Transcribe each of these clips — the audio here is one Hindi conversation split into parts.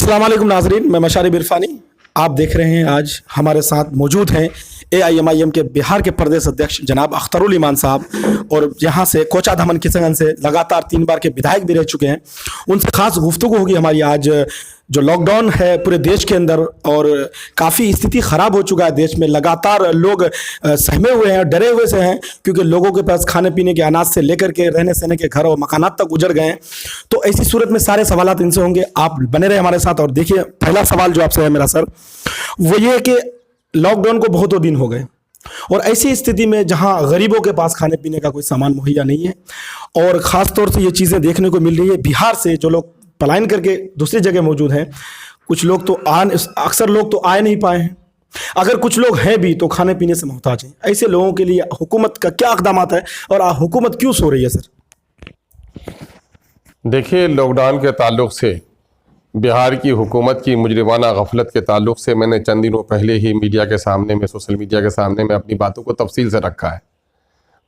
अस्सलाम वालेकुम नाजरीन, मैं मशारिब इरफानी। आप देख रहे हैं आज हमारे साथ मौजूद हैं AIMIM के बिहार के प्रदेश अध्यक्ष जनाब अख्तरुल ईमान साहब, और यहाँ से कोचाधामन किशनगंज से लगातार 3 बार के विधायक भी रह चुके हैं। उनसे खास गुफ्तगू होगी हमारी आज। जो लॉकडाउन है पूरे देश के अंदर और काफ़ी स्थिति ख़राब हो चुका है देश में, लगातार लोग सहमे हुए हैं, डरे हुए से हैं, क्योंकि लोगों के पास खाने पीने के अनाज से लेकर के रहने सहने के घर और मकानात तक उजड़ गए हैं। तो ऐसी सूरत में सारे सवालात इनसे होंगे, आप बने रहे हमारे साथ। और देखिए, पहला सवाल जो आपसे है मेरा सर, वो ये है कि लॉकडाउन को बहुत दिन हो गए और ऐसी स्थिति में जहां गरीबों के पास खाने पीने का कोई सामान मुहैया नहीं है, और ख़ास तौर से ये चीज़ें देखने को मिल रही है बिहार से जो लोग पलायन करके दूसरी जगह मौजूद हैं। कुछ लोग तो अक्सर लोग तो आ नहीं पाए हैं, अगर कुछ लोग हैं भी तो खाने पीने से मोहताज हैं। ऐसे लोगों के लिए हुकूमत का क्या इक़दामात है और हुकूमत क्यों सो रही है सर? देखिए, लॉकडाउन के ताल्लुक़ से बिहार की हुकूमत की मुजरिमाना गफलत के ताल्लुक़ से मैंने चंद दिनों पहले ही मीडिया के सामने में, सोशल मीडिया के सामने में अपनी बातों को तफसील से रखा है,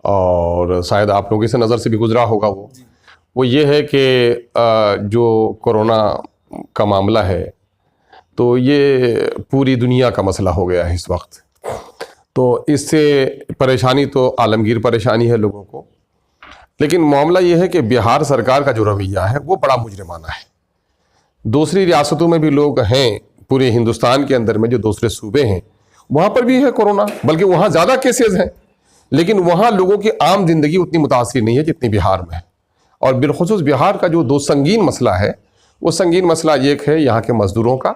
और शायद आप लोगों की नज़र से भी गुजरा होगा। वो ये है कि जो कोरोना का मामला है तो ये पूरी दुनिया का मसला हो गया है इस वक्त। तो इससे परेशानी तो आलमगीर परेशानी है लोगों को, लेकिन मामला ये है कि बिहार सरकार का जो रवैया है वो बड़ा मुजरिमाना है। दूसरी रियासतों में भी लोग हैं, पूरे हिंदुस्तान के अंदर में जो दूसरे सूबे हैं वहाँ पर भी है कोरोना, बल्कि वहाँ ज़्यादा केसेस हैं, लेकिन वहाँ लोगों की आम जिंदगी उतनी मुतासिर नहीं है जितनी बिहार में है। और बिलखुसूस बिहार का जो दो संगीन मसला है, वो संगीन मसला एक है यहाँ के मज़दूरों का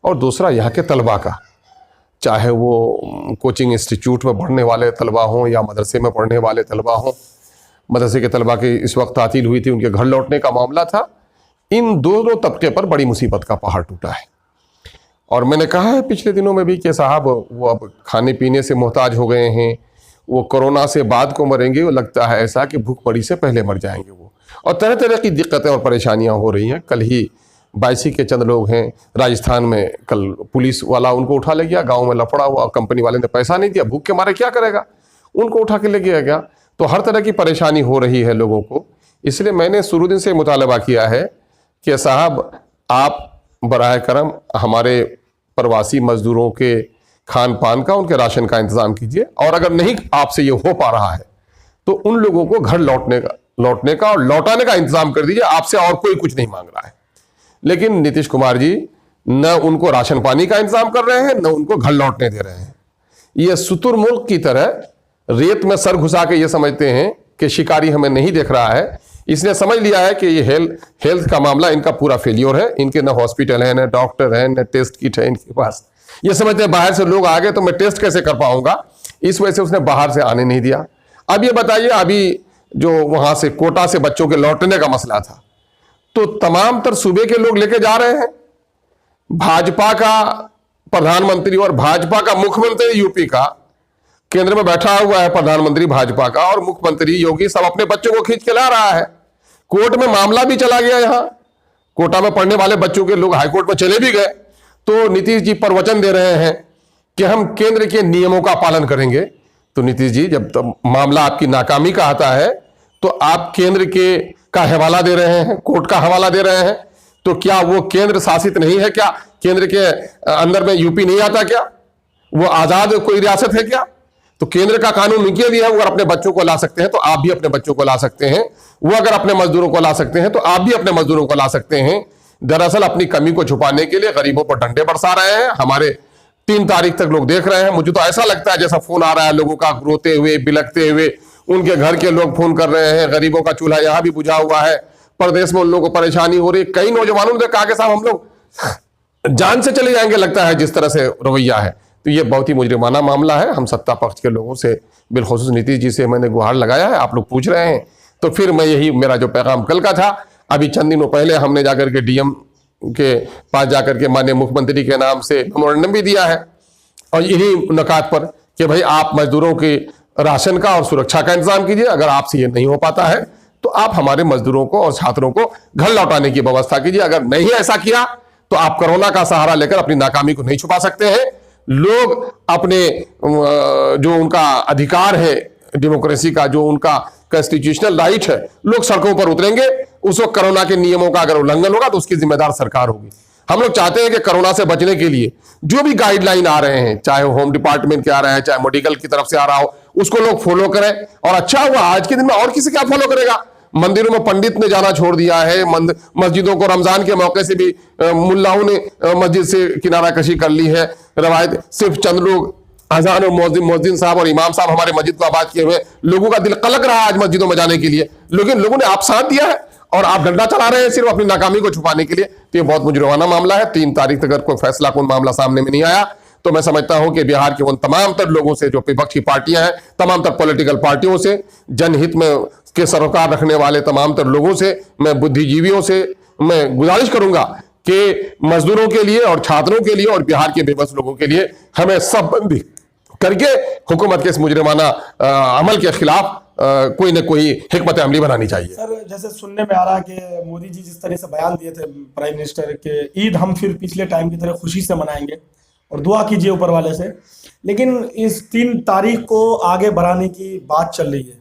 और दूसरा यहाँ के तलबा का। चाहे वो कोचिंग इंस्टीट्यूट में पढ़ने वाले तलबा हों या मदरसे में पढ़ने वाले तलबा हों। मदरसे के तलबा की इस वक्त तातील हुई थी, उनके घर लौटने का मामला था। इन दोनों तबके पर बड़ी मुसीबत का पहाड़ टूटा है। और मैंने कहा है पिछले दिनों में भी कि साहब वो अब खाने पीने से मोहताज हो गए हैं, वो कोरोना से बाद को मरेंगे। वो लगता है ऐसा कि भूखमरी से पहले मर जाएंगे वो, और तरह तरह की दिक्कतें और परेशानियां हो रही हैं। कल ही बायसी के चंद लोग हैं राजस्थान में, कल पुलिस वाला उनको उठा ले गया, गांव में लफड़ा हुआ, कंपनी वाले ने पैसा नहीं दिया, भूख के मारे क्या करेगा, उनको उठा के ले गया। तो हर तरह की परेशानी हो रही है लोगों को। इसलिए मैंने शुरू दिन से मुतालबा किया है कि साहब आप बराह करम हमारे प्रवासी मजदूरों के खान पान का, उनके राशन का इंतज़ाम कीजिए, और अगर नहीं आपसे ये हो पा रहा है तो उन लोगों को घर लौटने का और लौटाने का इंतजाम कर दीजिए। आपसे और कोई कुछ नहीं मांग रहा है। लेकिन नीतीश कुमार जी न उनको राशन पानी का इंतजाम कर रहे हैं, न उनको घर लौटने दे रहे हैं। ये शुतुरमुर्ग की तरह रेत में सर घुसा के ये समझते हैं कि शिकारी हमें नहीं देख रहा है। इसने समझ लिया है कि ये हेल्थ का मामला इनका पूरा फेलियर है। इनके न हॉस्पिटल है, न डॉक्टर है, न टेस्ट किट है इनके पास। ये समझते हैं बाहर से लोग आ गए तो मैं टेस्ट कैसे कर पाऊंगा, इस वजह से उसने बाहर से आने नहीं दिया। अब ये बताइए, अभी जो वहां से कोटा से बच्चों के लौटने का मसला था, तो तमाम तर सूबे के लोग लेके जा रहे हैं। भाजपा का प्रधानमंत्री और भाजपा का मुख्यमंत्री यूपी का, केंद्र में बैठा हुआ है प्रधानमंत्री भाजपा का, और मुख्यमंत्री योगी सब अपने बच्चों को खींच के ला रहा है। कोर्ट में मामला भी चला गया। यहाँ कोटा में पढ़ने वाले बच्चों के लोग हाईकोर्ट में चले भी गए। तो नीतीश जी पर वचन दे रहे हैं कि हम केंद्र के नियमों का पालन करेंगे। तो नीतीश जी, जब तक मामला आपकी नाकामी का आता है तो आप केंद्र के का हवाला दे रहे हैं, कोर्ट का हवाला दे रहे हैं। तो क्या वो केंद्र शासित नहीं है? क्या केंद्र के अंदर में यूपी नहीं आता? क्या वो आजाद कोई रियासत है क्या? तो केंद्र का कानून उनके लिए है। वो अगर अपने बच्चों को ला सकते हैं तो आप भी अपने बच्चों को ला सकते हैं। वो अगर अपने मजदूरों को ला सकते हैं तो आप भी अपने मजदूरों को ला सकते हैं। दरअसल अपनी कमी को छुपाने के लिए गरीबों पर डंडे बरसा रहे हैं। हमारे 3 तारीख तक लोग देख रहे हैं। मुझे तो ऐसा लगता है जैसा फोन आ रहा है लोगों का, रोते हुए, बिलखते हुए। उनके घर के लोग फोन कर रहे हैं, गरीबों का चूल्हा यहाँ भी बुझा हुआ है, प्रदेश में उन लोगों को परेशानी हो रही है। कई नौजवानों ने कहा कि साहब हम लोग जान से चले जाएंगे, लगता है जिस तरह से रवैया है। तो ये बहुत ही मुजरिमाना मामला है। हम सत्ता पक्ष के लोगों से, बिलखुसूस नीतीश जी से मैंने गुहार लगाया है। आप लोग पूछ रहे हैं तो फिर मैं यही, मेरा जो पैगाम कल का था, अभी चंद दिनों पहले हमने जाकर के डीएम के पास जाकर के माननीय मुख्यमंत्री के नाम से मेमोरेंडम भी दिया है, और यही नुकात पर कि भाई आप मजदूरों के राशन का और सुरक्षा का इंतजाम कीजिए। अगर आपसे ये नहीं हो पाता है तो आप हमारे मजदूरों को और छात्रों को घर लौटाने की व्यवस्था कीजिए। अगर नहीं ऐसा किया तो आप कोरोना का सहारा लेकर अपनी नाकामी को नहीं छुपा सकते हैं। लोग अपने जो उनका अधिकार है डेमोक्रेसी का, जो उनका कॉन्स्टिट्यूशनल राइट है, लोग सड़कों पर उतरेंगे। उस वक्त कोरोना के नियमों का अगर उल्लंघन होगा तो उसकी जिम्मेदार सरकार होगी। हम लोग चाहते हैं कि कोरोना से बचने के लिए जो भी गाइडलाइन आ रहे हैं, चाहे होम डिपार्टमेंट के आ रहे हैं, चाहे मेडिकल की तरफ से आ रहा हो, उसको लोग फॉलो करें। और अच्छा हुआ आज के दिन में, और किसी क्या फॉलो करेगा। मंदिरों में पंडित ने जाना छोड़ दिया है, मस्जिदों को रमजान के मौके से भी मुल्लाओं ने मस्जिद से किनारा कशी कर ली है। रवायत सिर्फ चंद लोग, अजान और मोहद्दिन साहब और इमाम साहब हमारे मस्जिद को आबाद किए हुए, लोगों का दिल कलक रहा आज मस्जिदों में जाने के लिए, लेकिन लोगों ने आप साथ दिया है और आप डंडा चला रहे हैं सिर्फ अपनी नाकामी को छुपाने के लिए। तो ये बहुत मुजरिमाना मामला है। 3 तारीख तक अगर कोई फैसला कौन मामला सामने में नहीं आया तो मैं समझता हूं कि बिहार के उन तमाम तर लोगों से, जो विपक्षी पार्टियां हैं, तमाम तर पॉलिटिकल पार्टियों से, जनहित में के सरोकार रखने वाले तमाम तर लोगों से, मैं बुद्धिजीवियों से मैं गुजारिश करूंगा कि मजदूरों के लिए और छात्रों के लिए और बिहार के बेबस लोगों के लिए हमें सब बंदी करके हुकूमत के इस मुजरिमाना अमल के खिलाफ कोई न कोई हिकमत अमली बनानी चाहिए। सर, जैसे सुनने में आ रहा है कि मोदी जी जिस तरह से बयान दिए थे प्राइम मिनिस्टर के, ईद हम फिर पिछले टाइम की तरह खुशी से मनाएंगे और दुआ कीजिए ऊपर वाले से, लेकिन इस 3 तारीख को आगे बढ़ाने की बात चल रही है।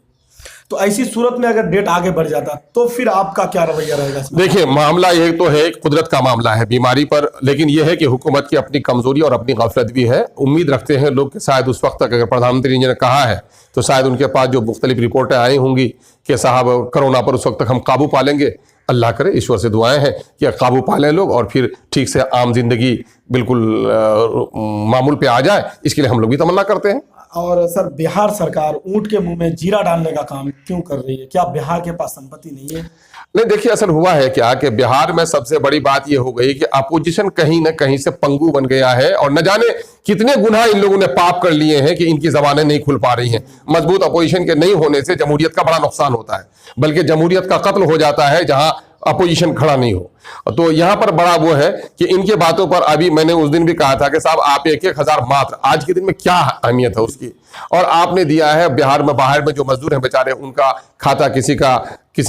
तो ऐसी सूरत में अगर डेट आगे बढ़ जाता तो फिर आपका क्या रवैया रहेगा? देखिए, मामला एक तो है, कुदरत का मामला है बीमारी पर, लेकिन यह है कि हुकूमत की अपनी कमजोरी और अपनी गफलत भी है। उम्मीद रखते हैं लोग कि शायद उस वक्त तक, अगर प्रधानमंत्री जी ने कहा है तो शायद उनके पास जो मुख्तलिफ रिपोर्टें आई होंगी कि साहब कोरोना पर उस वक्त तक हम काबू पा लेंगे। अल्लाह करे, ईश्वर से दुआएं हैं कि काबू पा लें लोग और फिर ठीक से आम जिंदगी बिल्कुल मामूल पे आ जाए, इसके लिए हम लोग भी तमन्ना करते हैं। और सर, बिहार सरकार ऊंट के मुंह में जीरा डालने का काम क्यों कर रही है? क्या बिहार के पास संपत्ति नहीं है? नहीं, देखिए, असल हुआ है क्या कि बिहार में सबसे बड़ी बात यह हो गई कि अपोजिशन कहीं ना कहीं से पंगु बन गया है और न जाने कितने गुनाह इन लोगों ने पाप कर लिए हैं कि इनकी जबानें नहीं खुल पा रही हैं। मजबूत अपोजिशन के नहीं होने से जमहूरियत का बड़ा नुकसान होता है, बल्कि जमहूरियत का कत्ल हो जाता है जहां अपोजिशन खड़ा नहीं हो। तो यहां पर बड़ा वो है कि इनके बातों पर, अभी मैंने उस दिन भी कहा था कि साहब आप 1,000 मात्र, आज के दिन में क्या अहमियत है उसकी, और आपने दिया है बिहार में, बाहर में जो मजदूर हैं बेचारे, उनका खाता किसी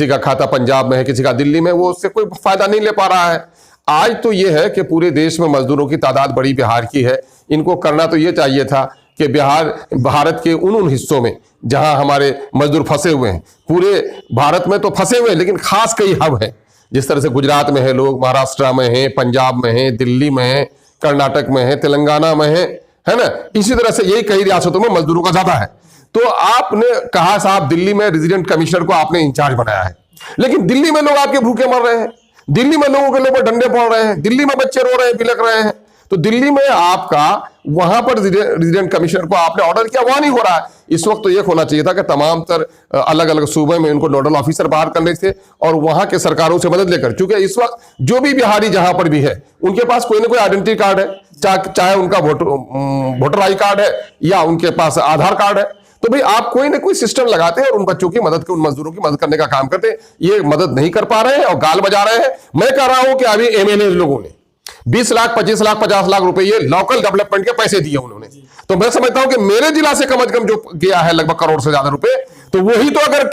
का खाता पंजाब में है, किसी का दिल्ली में, वो उससे कोई फायदा नहीं ले पा रहा है। आज तो ये है कि पूरे देश में मजदूरों की तादाद बड़ी बिहार की है। इनको करना तो ये चाहिए था कि बिहार भारत के उन हिस्सों में जहां हमारे मजदूर फंसे हुए हैं, पूरे भारत में तो फंसे हुए हैं, लेकिन खास कई हब हैं, जिस तरह से गुजरात में है लोग, महाराष्ट्र में है, पंजाब में है, दिल्ली में है, कर्नाटक में है, तेलंगाना में है ना, इसी तरह से यही कई रियासतों में मजदूरों का ज्यादा है। तो आपने कहा साहब दिल्ली में रेजिडेंट कमिश्नर को आपने इंचार्ज बनाया है, लेकिन दिल्ली में लोग आपके भूखे मर रहे हैं, दिल्ली में लोगों के ऊपर डंडे पड़ रहे हैं, दिल्ली में बच्चे रो रहे हैं, बिलक रहे हैं। तो दिल्ली में आपका वहां पर रेजिडेंट कमिश्नर को आपने ऑर्डर किया, वहां नहीं हो रहा है। इस वक्त तो यह होना चाहिए था कि तमाम तर अलग अलग सूबे में इनको नोडल ऑफिसर बाहर करने थे और वहां के सरकारों से मदद लेकर, क्योंकि इस वक्त जो भी बिहारी जहां पर भी है उनके पास कोई ना कोई आइडेंटिटी कार्ड है, चाहे उनका वोटर आई कार्ड है या उनके पास आधार कार्ड है। तो भाई आप कोई ना कोई सिस्टम लगाते हैं और उन बच्चों की मदद, उन मजदूरों की मदद करने का काम करते हैं। ये मदद नहीं कर पा रहे हैं और गाल बजा रहे हैं। मैं कह रहा हूं कि अभी एमएलए लोगों ने 20 लाख, 25 लाख, 50 लाख रुपए ये लोकल डेवलपमेंट के पैसे दिए उन्होंने। तो मैं समझता हूं कि मेरे जिला से कम जो गया है लगभग करोड़ से ज्यादा रुपए, तो वही तो अगर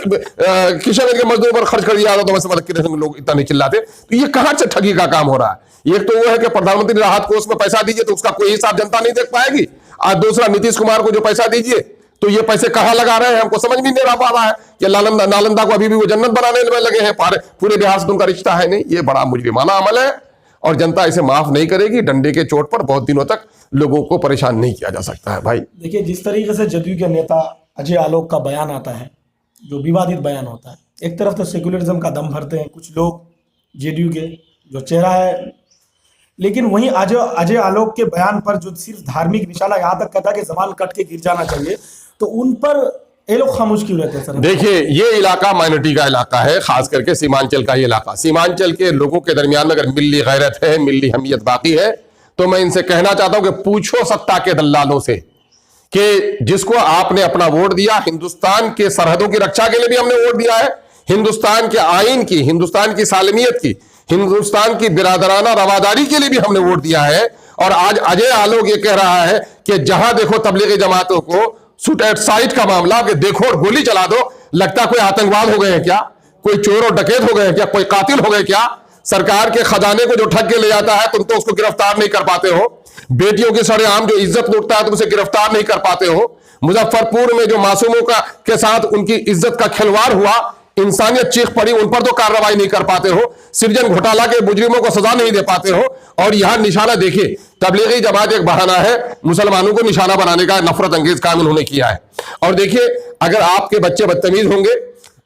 किशनगंज के मजदूर पर खर्च कर दिया तो मैं समझ कि लोग इतना नहीं चिल्लाते। तो ये कहां से ठगी का काम हो रहा है? एक तो वो है कि प्रधानमंत्री राहत कोष में पैसा दीजिए तो उसका कोई हिसाब जनता नहीं देख पाएगी। आज दूसरा, नीतीश कुमार को जो पैसा दीजिए तो ये पैसे कहां लगा रहे हैं हमको समझ भी नहीं पा रहा है कि नालंदा को अभी भी वो जन्नत बनाने में लगे हैं, पूरे बिहार से उनका रिश्ता है नहीं। ये बड़ा मुजरिमाना अमल है और जनता इसे माफ नहीं करेगी। डंडे के चोट पर बहुत दिनों तक लोगों को परेशान नहीं किया जा सकता है। भाई देखिए, जिस तरीके से जदयू के नेता अजय आलोक का बयान आता है, जो विवादित बयान होता है, एक तरफ तो सेक्युलरिज्म का दम भरते हैं कुछ लोग जेडीयू के, जो चेहरा है, लेकिन वहीं अजय आलोक के बयान पर जो सिर्फ धार्मिक निशाना यहाँ तक कहता है कि जबान कट के गिर जाना चाहिए, तो उन पर ये लोग खामोश क्यों रहते हैं सर? देखिए, ये इलाका माइनॉरिटी का इलाका है, खास करके सीमांचल का ये इलाका। सीमांचल के लोगों के दरमियान में अगर मिल्ली गैरत है, मिल्ली हमियत बाकी है, तो मैं इनसे कहना चाहता हूं कि पूछो सत्ता के दल्लालों से कि जिसको आपने अपना वोट दिया, हिंदुस्तान के सरहदों की रक्षा के लिए भी हमने वोट दिया है, हिंदुस्तान के आईन की, हिंदुस्तान की सालमियत की, हिंदुस्तान की बिरादराना रवादारी के लिए भी हमने वोट दिया है। और आज अजय आलोक ये कह रहा है कि जहां देखो तबलीगी जमातों को शूट एट साइट का मामला, कि देखो और गोली चला दो, लगता कोई आतंकवाद हो गए हैं क्या, कोई चोर और डकैत हो गए हैं क्या, कोई कातिल हो गए क्या? सरकार के खजाने को जो ठग के ले जाता है तुम तो उसको गिरफ्तार नहीं कर पाते हो। बेटियों की सरेआम जो इज्जत लूटता है तुम उसे गिरफ्तार नहीं कर पाते हो। मुजफ्फरपुर में जो मासूमों के साथ उनकी इज्जत का खिलवाड़ हुआ, इंसानियत चीख पड़ी, उन पर तो कार्रवाई नहीं कर पाते हो, सृजन घोटाला के मुजरिमों को सजा नहीं दे पाते हो। और यहां निशाना देखिए, तबलीगी जमात एक बहाना है मुसलमानों को निशाना बनाने का, नफरत अंगेज काम उन्होंने किया है। और देखिए, अगर आपके बच्चे बदतमीज होंगे,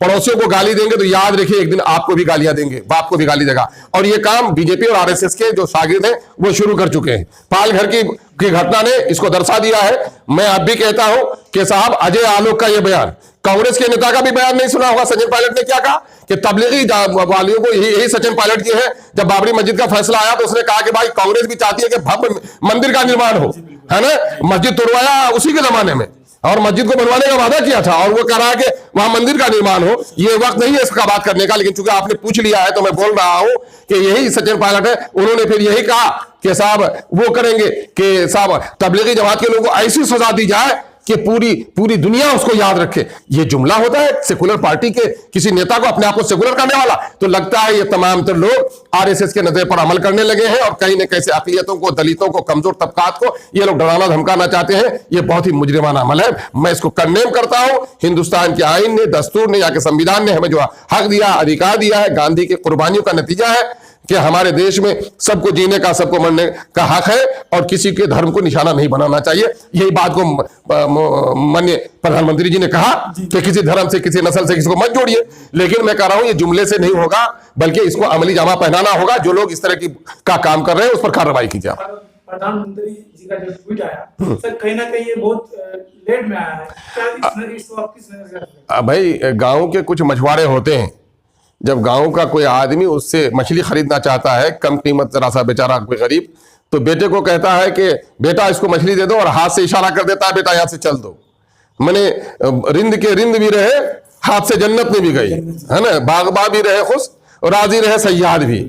पड़ोसियों को गाली देंगे, तो याद रखिए एक दिन आपको भी गालियां देंगे, बाप को भी गाली देगा। और ये काम बीजेपी और आरएसएस के जो शागिर्द हैं वो शुरू कर चुके हैं। पालघर की घटना ने इसको दर्शा दिया है। मैं अब भी कहता हूं कि साहब, अजय आलोक का यह बयान, कांग्रेस के नेता का भी बयान नहीं सुना होगा। सचिन पायलट ने क्या कहा कि तबलीगी वालियों को यही सचिन पायलट की है। जब बाबरी मस्जिद का फैसला आया तो उसने कहा कि भाई कांग्रेस भी चाहती है कि भव्य मंदिर का निर्माण हो, है ना। मस्जिद तोड़वाया उसी के जमाने में, और मस्जिद को बनवाने का वादा किया था, और वो कह रहा है कि वहां मंदिर का निर्माण हो। ये वक्त नहीं है इसका बात करने का, लेकिन चूंकि आपने पूछ लिया है तो मैं बोल रहा हूं कि यही सचिन पायलट है। उन्होंने फिर यही कहा कि साहब वो करेंगे कि साहब तबलीगी जमात के लोगों को ऐसी सजा दी जाए कि पूरी दुनिया उसको याद रखे। ये जुमला होता है सेकुलर पार्टी के किसी नेता को अपने आप को सेकुलर करने वाला। तो लगता है ये तमाम तो लोग आरएसएस के नजर पर अमल करने लगे हैं, और कहीं न कहीं अकलियतों को, दलितों को, कमजोर तबकात को ये लोग डराना धमकाना चाहते हैं। ये बहुत ही मुजरिमाना अमल है। मैं इसको कंडेम करता हूं। हिंदुस्तान के आईन ने, दस्तूर ने, या के संविधान ने हमें जो हक दिया, अधिकार दिया है, गांधी की कुर्बानियों का नतीजा है कि हमारे देश में सबको जीने का, सबको मरने का हक है, और किसी के धर्म को निशाना नहीं बनाना चाहिए। यही बात को माननीय प्रधानमंत्री जी ने कहा कि किसी धर्म से, किसी नस्ल से किसी को मत जोड़िए। लेकिन मैं कह रहा हूं ये जुमले से नहीं होगा, बल्कि इसको अमली जामा पहनाना होगा। जो लोग इस तरह का काम कर रहे हैं उस पर कार्रवाई की जाए। प्रधानमंत्री जी का जो ट्वीट आया सर, कहीं ना कहीं ये बहुत लेट में आया है। क्या इसको आप किस नजर से? भाई, गांव के कुछ मछुआरे होते हैं, जब गांव का कोई आदमी उससे मछली खरीदना चाहता है कम कीमत, जरा सा बेचारा कोई गरीब, तो बेटे को कहता है कि बेटा इसको मछली दे दो, और हाथ से इशारा कर देता है, बेटा यहाँ से चल दो। मैंने रिंद के रिंद भी रहे, हाथ से जन्नत में भी गई, है ना। बागबा भी रहे खुश, और राजी रहे सयाद भी,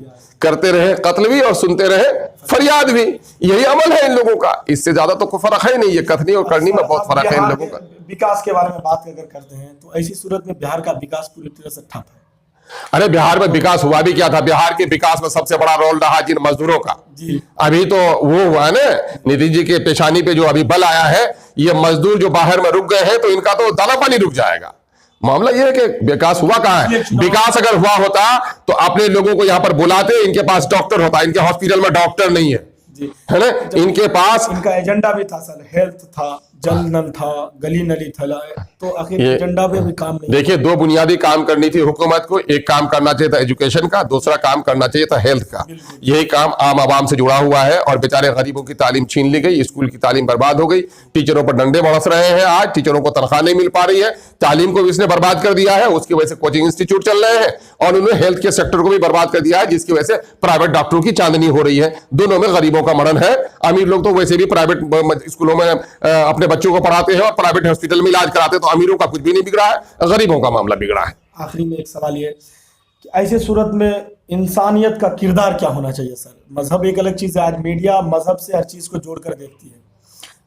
करते रहे कत्ल भी, और सुनते रहे फरियाद भी। यही अमल है इन लोगों का, इससे ज्यादा तो कोई फर्क है नहीं। ये कथनी और करनी में बहुत फर्क है इन लोगों का। विकास के बारे में बात अगर करते हैं तो ऐसी सूरत में बिहार का विकास पूरी तरह से ठप है। अरे बिहार में विकास हुआ भी क्या था? बिहार के विकास में सबसे बड़ा रोल रहा जिन मजदूरों का। अभी तो वो हुआ ना, नीतीश जी के पेशानी पे जो अभी बल आया है, ये मजदूर जो बाहर में रुक गए हैं, तो इनका तो दाना पानी रुक जाएगा। मामला ये है कि विकास हुआ कहां है? विकास अगर हुआ होता तो अपने लोगों को यहां पर बुलाते, इनके पास डॉक्टर होता, इनके हॉस्पिटल में डॉक्टर नहीं है, है ना। इनके पास इनका एजेंडा भी था सर, हेल्थ था, जल नल था, गली नली था, तो आखिर एजेंडा पे भी काम नहीं। देखिए, दो बुनियादी काम करनी थी हुकूमत को। एक काम करना चाहिए था एजुकेशन का, दूसरा काम करना चाहिए था हेल्थ का। यही काम आम आवाम से जुड़ा हुआ है, और बेचारे गरीबों की तालीम छीन ली गई, स्कूल की तालीम बर्बाद हो गई, टीचरों पर डंडे बरस रहे हैं। आज टीचरों को तनख्वाह नहीं मिल पा रही है, तालीम को भी इसने बर्बाद कर दिया है। उसकी वजह से कोचिंग इंस्टीट्यूट चल रहे हैं, और उन्होंने हेल्थ के सेक्टर को भी बर्बाद कर दिया है, जिसकी वजह से प्राइवेट डॉक्टरों की चांदनी हो रही है। दोनों में गरीबों का मरण है। अमीर लोग तो वैसे भी प्राइवेट स्कूलों में अपने बच्चों को पढ़ाते हैं, और प्राइवेट हॉस्पिटल में इलाज कराते हैं। तो अमीरों का कुछ भी नहीं बिगड़ा है, गरीबों का मामला बिगड़ा है। आखिरी में एक सवाल ये कि ऐसे सूरत में इंसानियत का किरदार क्या होना चाहिए सर? मजहब एक अलग चीज है, आज मीडिया मजहब से हर चीज को जोड़कर देखती है,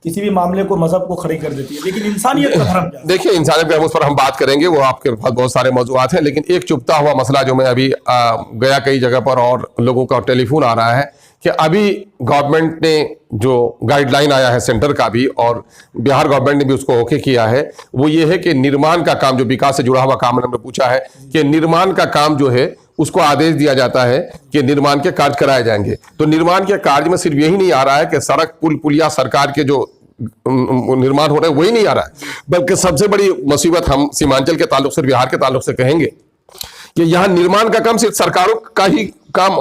किसी भी मामले को मजहब को खड़ी कर देती है, लेकिन इंसानियत का धर्म क्या है? देखिए, इंसानियत के उस पर हम बात करेंगे, वो आपके पास बहुत सारे मौजूआत हैं, लेकिन एक चुभता हुआ मसला जो मैं अभी गया कई जगह पर, और लोगों का टेलीफोन आ रहा है कि अभी गवर्नमेंट ने जो गाइडलाइन आया है सेंटर का भी, और बिहार गवर्नमेंट ने भी उसको ओके किया है, वो ये है कि निर्माण का काम, जो विकास से जुड़ा हुआ काम हमने पूछा है, कि निर्माण का काम जो है उसको आदेश दिया जाता है कि निर्माण के कार्य कराए जाएंगे। तो निर्माण के कार्य में सिर्फ यही नहीं आ रहा है कि सड़क, पुल, पुलिया, सरकार के जो निर्माण हो रहे हैं वही नहीं आ रहा है, बल्कि सबसे बड़ी मुसीबत हम सीमांचल के ताल्लुक से, बिहार के ताल्लुक से कहेंगे कि यहाँ निर्माण का काम सिर्फ सरकारों का ही काम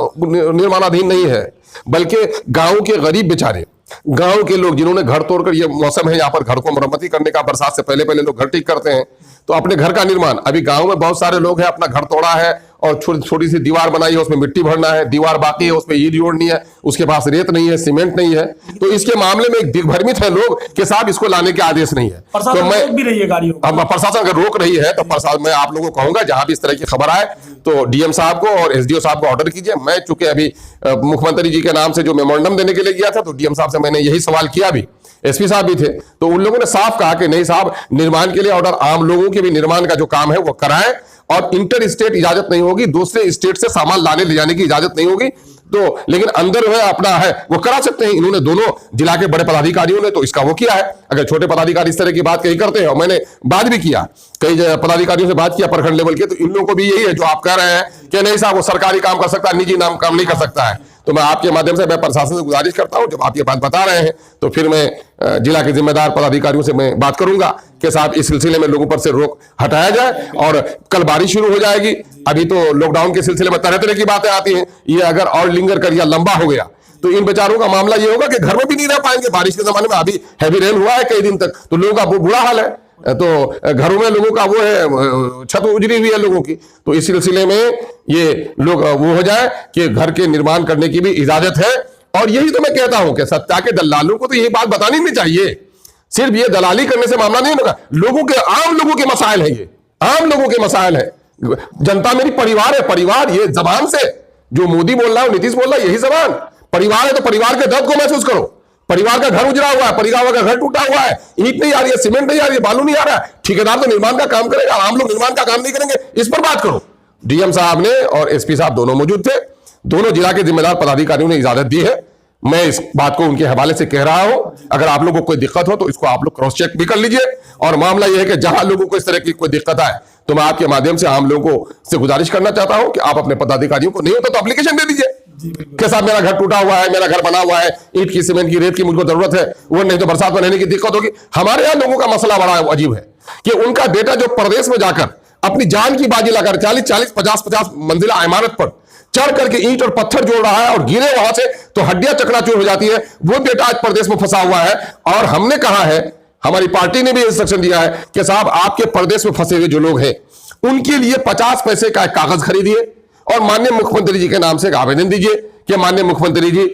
निर्माणाधीन नहीं है, बल्कि गांव के गरीब बेचारे, गांव के लोग जिन्होंने घर तोड़कर, ये मौसम है यहाँ पर घर को मरम्मती करने का, बरसात से पहले लोग घर ठीक करते हैं, तो अपने घर का निर्माण, अभी गांव में बहुत सारे लोग हैं अपना घर तोड़ा है और छोटी सी दीवार बनाई है, उसमें मिट्टी भरना है, दीवार बाकी है, उसमें ईंट जोड़नी है, उसके पास रेत नहीं है, सीमेंट नहीं है, तो इसके मामले में एक दिग्भ्रमित है लोग कि साहब इसको लाने के आदेश नहीं है। तो मैं भी रही है गाड़ियों, अब प्रशासन अगर रोक रही है तो प्रशासन, मैं आप लोगों को कहूंगा जहां भी इस तरह की खबर आए तो डीएम साहब को और एसडीओ साहब को ऑर्डर कीजिए। मैं चूंकि अभी मुख्यमंत्री जी के नाम से जो मेमोरेंडम देने के लिए गया था, तो डीएम साहब से मैंने यही सवाल किया भी, एसपी साहब भी थे, तो उन लोगों ने साफ कहा कि नहीं साहब, निर्माण के लिए ऑर्डर, आम लोगों के भी निर्माण का जो काम है वो कराएं, और इंटर स्टेट इजाजत नहीं होगी, दूसरे स्टेट से सामान लाने ले जाने की इजाजत नहीं होगी। तो लेकिन अंदर है अपना है वो करा सकते हैं। इन्होंने दोनों जिला के बड़े पदाधिकारियों ने तो इसका वो किया है। अगर छोटे पदाधिकारी इस तरह की बात कहीं करते हैं, और मैंने बात भी किया, कई पदाधिकारियों से बात किया प्रखंड लेवल के, तो इन लोगों को भी यही है जो आप कह रहे हैं कि नहीं साहब वो सरकारी काम कर सकता है, निजी नाम काम नहीं कर सकता है। तो मैं आपके माध्यम से मैं प्रशासन से गुजारिश करता हूं, जब आप ये बात बता रहे हैं तो फिर मैं जिला के जिम्मेदार पदाधिकारियों से मैं बात करूंगा कि साहब इस सिलसिले में लोगों पर से रोक हटाया जाए। और कल बारिश शुरू हो जाएगी, अभी तो लॉकडाउन के सिलसिले में तरह तरह की बातें आती हैं, ये अगर और लिंगर कर या लंबा हो गया तो इन बेचारों का मामला ये होगा कि घर में भी नहीं रह पाएंगे। बारिश के जमाने में अभी हैवी रेन हुआ है कई दिन तक, तो लोगों का बुरा हाल है, तो घरों में लोगों का वो है, छत उजड़ी हुई है लोगों की। तो इस सिलसिले में ये लोग वो हो जाए कि घर के निर्माण करने की भी इजाजत है। और यही तो मैं कहता हूं कि सत्ता के दलालों को तो यही बात बतानी नहीं चाहिए। सिर्फ ये दलाली करने से मामला नहीं होगा, लोगों के आम लोगों के मसाइल है, ये आम लोगों के मसाइल है। जनता मेरी परिवार है, परिवार ये जबान से जो मोदी बोल रहा है, नीतीश बोल रहा है, यही जबान परिवार है। तो परिवार के दर्द को महसूस करो। परिवार का घर उजड़ा हुआ है, परिवार का घर टूटा हुआ है, ईंट नहीं आ रही है, सीमेंट नहीं आ रही है, बालू नहीं आ रहा है, ठेकेदार तो निर्माण का काम करेगा, आम लोग निर्माण का काम नहीं करेंगे, इस पर बात करो। डीएम साहब ने और एसपी साहब दोनों मौजूद थे, दोनों जिला के जिम्मेदार पदाधिकारियों ने इजाजत दी है। मैं इस बात को उनके हवाले से कह रहा हूं, अगर आप लोगों को कोई दिक्कत हो तो इसको आप लोग क्रॉस चेक भी कर लीजिए। और मामला यह है कि जहां लोगों को इस तरह की कोई दिक्कत आए तो मैं आपके माध्यम से आम लोगों से गुजारिश करना चाहता हूं कि आप अपने पदाधिकारियों को, नहीं होता तो एप्लीकेशन दे दीजिए कि साहब मेरा घर टूटा हुआ है, मेरा घर बना हुआ है, ईंट की, सीमेंट की, रेत की मुझको जरूरत है, वो नहीं तो बरसात में रहने की दिक्कत होगी। हमारे यहाँ लोगों का मसला बड़ा अजीब है कि उनका बेटा जो प्रदेश में जाकर अपनी जान की बाजी लगाकर 40-40, 50-50 मंजिला इमारत पर चढ़ करके ईंट और पत्थर जोड़ रहा है और गिरे वहां से तो हड्डियां चकनाचूर हो जाती है, वो बेटा आज प्रदेश में फंसा हुआ है। और हमने कहा है, हमारी पार्टी ने भी इंस्ट्रक्शन दिया है कि साहब आपके प्रदेश में फंसे हुए जो लोग हैं उनके लिए 50 पैसे का एक कागज खरीदिए और माननीय मुख्यमंत्री जी के नाम से एक आवेदन दीजिए कि माननीय मुख्यमंत्री जी,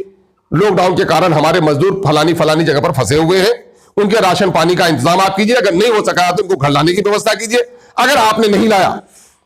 लॉकडाउन के कारण हमारे मजदूर फलानी फलानी जगह पर फंसे हुए हैं, उनके राशन पानी का इंतजाम आप कीजिए, अगर नहीं हो सका तो उनको घर लाने की व्यवस्था कीजिए, अगर आपने नहीं लाया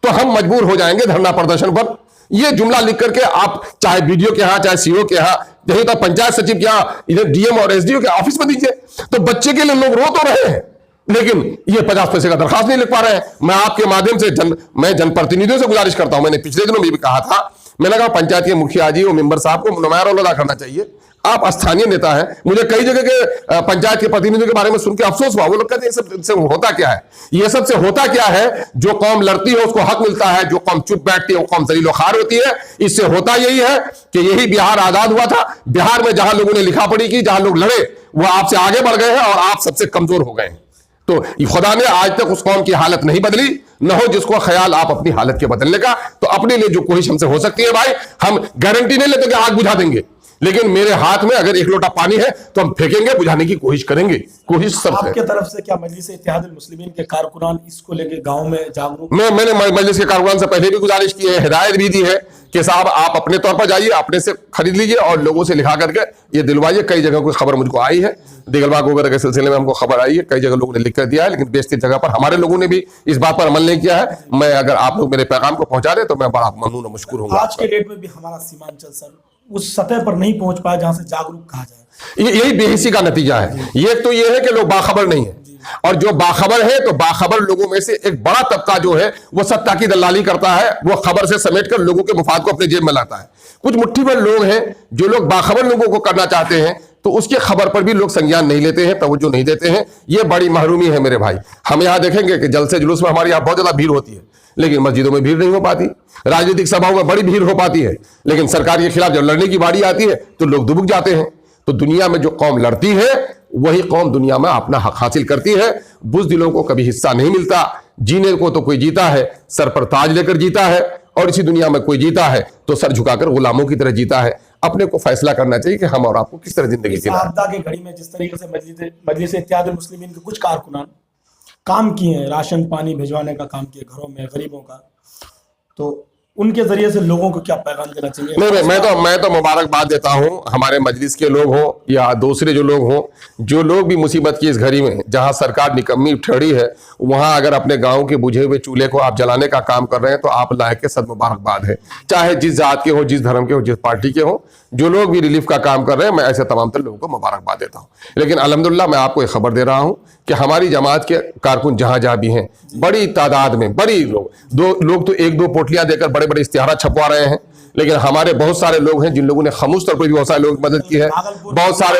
तो हम मजबूर हो जाएंगे धरना प्रदर्शन पर। ये जुमला लिख करके आप चाहे वीडियो के यहां, चाहे सीओ के यहां, नहीं तो पंचायत सचिव के यहां, इधर डीएम और एसडीओ के ऑफिस में दीजिए। तो बच्चे के लिए लोग रो तो रहे हैं, लेकिन ये 50 पैसे का दरखास्त नहीं लिख पा रहे हैं। मैं आपके माध्यम से मैं जनप्रतिनिधियों से गुजारिश करता हूं, मैंने पिछले दिनों में भी कहा था, मैंने कहा पंचायत के मुखिया जी और मेंबर साहब को नुमाया रोल अदा करना चाहिए। आप स्थानीय नेता हैं, मुझे कई जगह के पंचायत के प्रतिनिधियों के बारे में सुन के अफसोस हुआ। वो लोग कहते हैं ये सब से होता क्या है, ये सब से होता क्या है, जो कौम लड़ती है उसको हक मिलता है, जो कौम चुप बैठती है वो कौम जलीलो खार होती है। इससे होता यही है कि यही बिहार आजाद हुआ था, बिहार में जहां लोगों ने लिखा पढ़ी की, जहां लोग लड़े वो आपसे आगे बढ़ गए हैं और आप सबसे कमजोर हो गए हैं। तो खुदा ने आज तक उस कौम की हालत नहीं बदली, न हो जिसको ख्याल आप अपनी हालत के बदलने का। तो अपने लिए जो कोशिश हमसे हो सकती है भाई, हम गारंटी नहीं लेते कि आग बुझा देंगे, लेकिन मेरे हाथ में अगर एक लोटा पानी है तो हम फेंकेंगे, बुझाने की कोशिश करेंगे। कोशिश सब आपके तरफ से क्या मजलिस इत्तेहादुल मुस्लिमीन के कारकुनान इसको लेके गांव में जागरूक? मैंने मजलिस के कारकुनान से पहले भी गुजारिश की है, हिदायत भी दी है कि साहब आप अपने तौर पर जाइए, अपने से खरीद लीजिए और लोगों से लिखा करके ये दिलवाइए। कई जगह कोई खबर मुझको आई है, दिगलबाग वगैरह के सिलसिले में हमको खबर आई है, कई जगह लोगों ने लिख कर दिया है, लेकिन बेशतर जगह पर हमारे लोगों ने भी इस बात पर अमल नहीं किया है। मैं अगर आप लोग मेरे पैगाम को पहुंचा दे तो मैं बड़ा ममनून और मशकूर हूँ। आज के डेट में भी हमारा सीमांचल सर उस सतह पर नहीं पहुंच पाया जहां से जागरूक कहा जाए। यही बेहिसी का नतीजा है। ये तो ये है कि लोग बाखबर नहीं है, और जो बाखबर है तो बाखबर लोगों में से एक बड़ा तबका जो है वो सत्ता की दलाली करता है, वो खबर से समेटकर लोगों के मुफाद को अपने जेब में लाता है। कुछ मुट्ठी भर लोग हैं जो लोग बाखबर लोगों को करना चाहते हैं, तो उसकी खबर पर भी लोग संज्ञान नहीं लेते हैं, तवज्जो नहीं देते हैं। ये बड़ी महरूमी है मेरे भाई। हम यहाँ देखेंगे कि जलसे जुलूस में हमारे यहाँ बहुत ज्यादा भीड़ होती है, लेकिन मस्जिदों में भीड़ नहीं हो पाती, राजनीतिक सभाओं में बड़ी भीड़ हो पाती है, लेकिन सरकार के खिलाफ जब लड़ने की बारी आती है तो लोग दुबक जाते हैं। तो दुनिया में जो कौम लड़ती है वही कौम दुनिया में अपना हक हासिल करती है। बुज़दिलों को कभी हिस्सा नहीं मिलता। जीने को तो कोई जीता है, सर पर ताज लेकर जीता है, और इसी दुनिया में कोई जीता है तो सर झुकाकर गुलामों की तरह जीता है। अपने को फैसला करना चाहिए कि हम और आपको किस तरह जिंदगी जीना है। आपदा की घड़ी में जिस तरीके से मजलिस इत्तेहादुल मुस्लिमीन के कुछ कारकुनान काम किए हैं, राशन पानी भिजवाने का काम किया घरों में गरीबों का, तो उनके जरिए से लोगों को क्या पैगाम देना चाहिए? नहीं, मैं तो मुबारकबाद देता हूं हमारे मजलिस के लोग हों या दूसरे जो लोग हों, जो लोग भी मुसीबत की इस घड़ी में जहां सरकार निकम्मी ठहरी है, वहां अगर अपने गांव के बुझे हुए चूल्हे को आप जलाने का काम कर रहे हैं तो आप लायक के सद मुबारकबाद है। चाहे जिस जात के हो, जिस धर्म के हो, जिस पार्टी के हो, जो लोग भी रिलीफ का काम कर रहे हैं, मैं ऐसे तमाम तर लोगों को मुबारकबाद देता हूँ। लेकिन अल्हम्दुलिल्लाह मैं आपको एक खबर दे रहा हूँ कि हमारी जमात के कारकुन जहां जहां भी हैं, बड़ी तादाद में, बड़ी लोग तो एक दो पोटलियां देकर बड़े बड़े इश्तिहार छपवा रहे हैं। लेकिन हमारे बहुत सारे लोग हैं जिन लोगों ने खामोश तौर पर भी बहुत सारे लोगों की मदद की है। बहुत सारे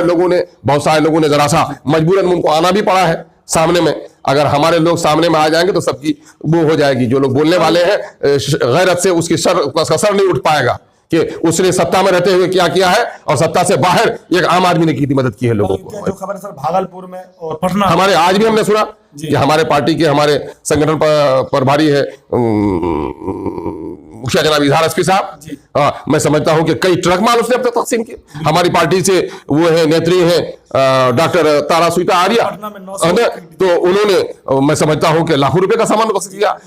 लोगों ने जरा सा मजबूरन उनको आना भी पड़ा है सामने में। अगर हमारे लोग सामने में आ जाएंगे तो सबकी वो हो जाएगी। जो लोग बोलने वाले हैं गैरत से उसका सर नहीं उठ पाएगा कि उसने सत्ता में रहते हुए क्या किया है और सत्ता से बाहर एक आम आदमी ने की मदद की है लोगों को। जो खबर सर भागलपुर में और पटना हमारे आज भी हमने सुना कि हमारे पार्टी के हमारे संगठन प्रभारी है मुखिया जनाब इजहार एसपी साहब, मैं समझता हूं कि कई ट्रक माल उसने अब तक तकसीम किए। हमारी पार्टी से वो है नेत्री है डॉक्टर तारा सुईता आर्या, तो उन्होंने मैं समझता हूं कि लाखों रुपए का सामान बख्श किया।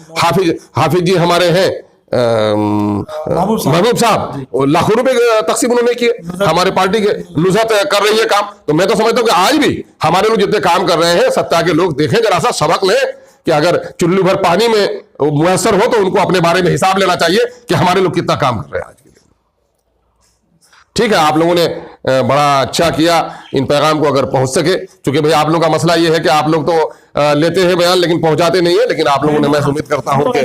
हाफिज जी हमारे हैं महबूब साहब, लाखों रुपए तकसीम उन्होंने किए। हमारे पार्टी के नुसरत कर रही है काम। तो मैं तो समझता हूं कि आज भी हमारे लोग जितने काम कर रहे हैं सत्ता के लोग देखें, जरा सा सबक लें कि अगर चुल्लू भर पानी में मुयसर हो तो उनको अपने बारे में हिसाब लेना चाहिए कि हमारे लोग कितना काम कर रहे हैं आज के दिन। ठीक है, आप लोगों ने बड़ा अच्छा किया इन पैगाम को अगर पहुंच सके, क्योंकि भाई आप लोगों का मसला ये है कि आप लोग तो लेते हैं बयान लेकिन पहुंचाते नहीं है। लेकिन आप लोगों ने, मैं उम्मीद करता हूं कि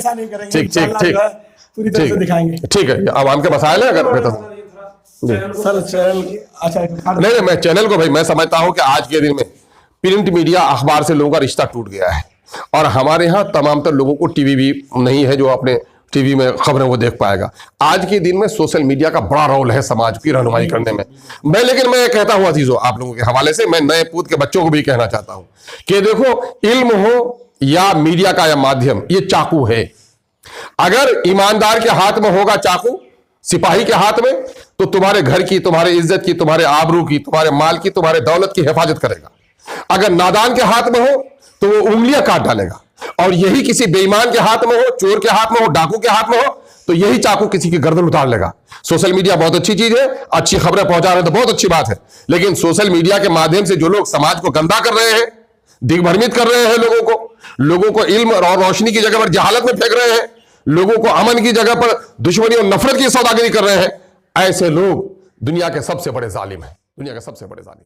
ठीक है, अब हमके मसाइल है अगर सर चैनल अच्छा नहीं, मैं चैनल को भाई मैं समझता हूं कि आज के दिन में प्रिंट मीडिया अखबार से लोगों का रिश्ता टूट गया है और हमारे यहाँ तमाम तर लोगों को टीवी भी नहीं है जो अपने टीवी में खबरें वो देख पाएगा। आज के दिन में सोशल मीडिया का बड़ा रोल है समाज की रहनुमाई करने में। लेकिन मैं कहता हूं अजीजों, आप लोगों के हवाले से मैं नए पूत के बच्चों को भी कहना चाहता हूं कि देखो, इल्म हो या मीडिया का या माध्यम, ये चाकू है। अगर ईमानदार के हाथ में होगा चाकू, सिपाही के हाथ में, तो तुम्हारे घर की, तुम्हारे इज्जत की, तुम्हारे आबरू की, तुम्हारे माल की, तुम्हारे दौलत की हिफाजत करेगा। अगर नादान के हाथ में हो तो वो उंगलियां काट डालेगा। और यही किसी बेईमान के हाथ में हो, चोर के हाथ में हो, डाकू के हाथ में हो, तो यही चाकू किसी की गर्दन उतार लेगा। सोशल मीडिया बहुत अच्छी चीज है, अच्छी खबरें पहुंचा रहे हैं तो बहुत अच्छी बात है। लेकिन सोशल मीडिया के माध्यम से जो लोग समाज को गंदा कर रहे हैं, दिग्भ्रमित कर रहे हैं लोगों को इल्म और रोशनी की जगह पर जहालत में फेंक रहे हैं, लोगों को अमन की जगह पर दुश्मनी और नफरत की सौदागरी कर रहे हैं, ऐसे लोग दुनिया के सबसे बड़े जालिम हैं, दुनिया के सबसे बड़े जालिम।